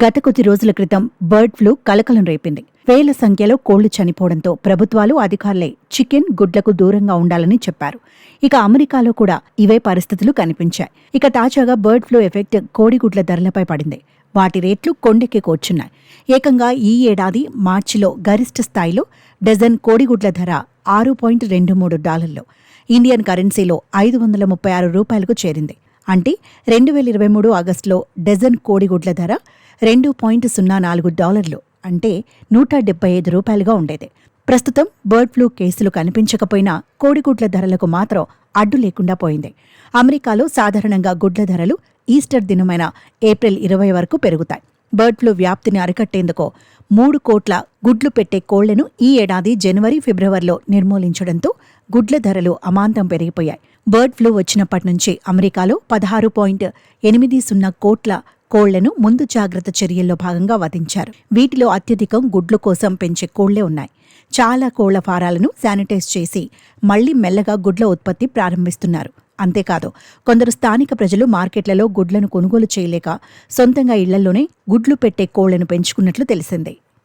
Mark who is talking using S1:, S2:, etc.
S1: గత కొద్ది రోజుల క్రితం బర్డ్ ఫ్లూ కలకలం రేపింది. వేల సంఖ్యలో కోళ్లు చనిపోవడంతో ప్రభుత్వాలు, అధికారులే చికెన్, గుడ్లకు దూరంగా ఉండాలని చెప్పారు. ఇక అమెరికాలో కూడా ఇవే పరిస్థితులు కనిపించాయి. ఇక తాజాగా బర్డ్ ఫ్లూ ఎఫెక్ట్ కోడిగుడ్ల ధరలపై పడింది. వాటి రేట్లు కొండెక్కి కూర్చున్నాయి. ఏకంగా ఈ ఏడాది మార్చిలో గరిష్ట స్థాయిలో డజన్ కోడిగుడ్ల ధర $6.23, ఇండియన్ కరెన్సీలో $536 చేరింది. అంటే 2023 ఆగస్టులో డజన్ కోడిగుడ్ల ధర $2.04, అంటే $175 ఉండేది. ప్రస్తుతం బర్డ్ ఫ్లూ కేసులు కనిపించకపోయినా కోడిగుడ్ల ధరలకు మాత్రం అడ్డు లేకుండా పోయింది. అమెరికాలో సాధారణంగా గుడ్ల ధరలు ఈస్టర్ దినమైన ఏప్రిల్ 20 వరకు పెరుగుతాయి. బర్డ్ ఫ్లూ వ్యాప్తిని అరికట్టేందుకు 3 కోట్ల గుడ్లు పెట్టే కోళ్లను ఈ ఏడాది జనవరి, ఫిబ్రవరిలో నిర్మూలించడంతో గుడ్ల ధరలు అమాంతం పెరిగిపోయాయి. బర్డ్ ఫ్లూ వచ్చినప్పటి నుంచి అమెరికాలో 16.80 కోట్ల కోళ్లను ముందు జాగ్రత్త చర్యల్లో భాగంగా వధించారు. వీటిలో అత్యధికం గుడ్లు కోసం పెంచే కోళ్లే ఉన్నాయి. చాలా కోళ్ల ఫారాలను శానిటైజ్ చేసి మళ్లీ మెల్లగా గుడ్ల ఉత్పత్తి ప్రారంభిస్తున్నారు. అంతేకాదు, కొందరు స్థానిక ప్రజలు మార్కెట్లలో గుడ్లను కొనుగోలు చేయలేక సొంతంగా ఇళ్లలోనే గుడ్లు పెట్టే కోళ్లను పెంచుకున్నట్లు తెలిసిందే.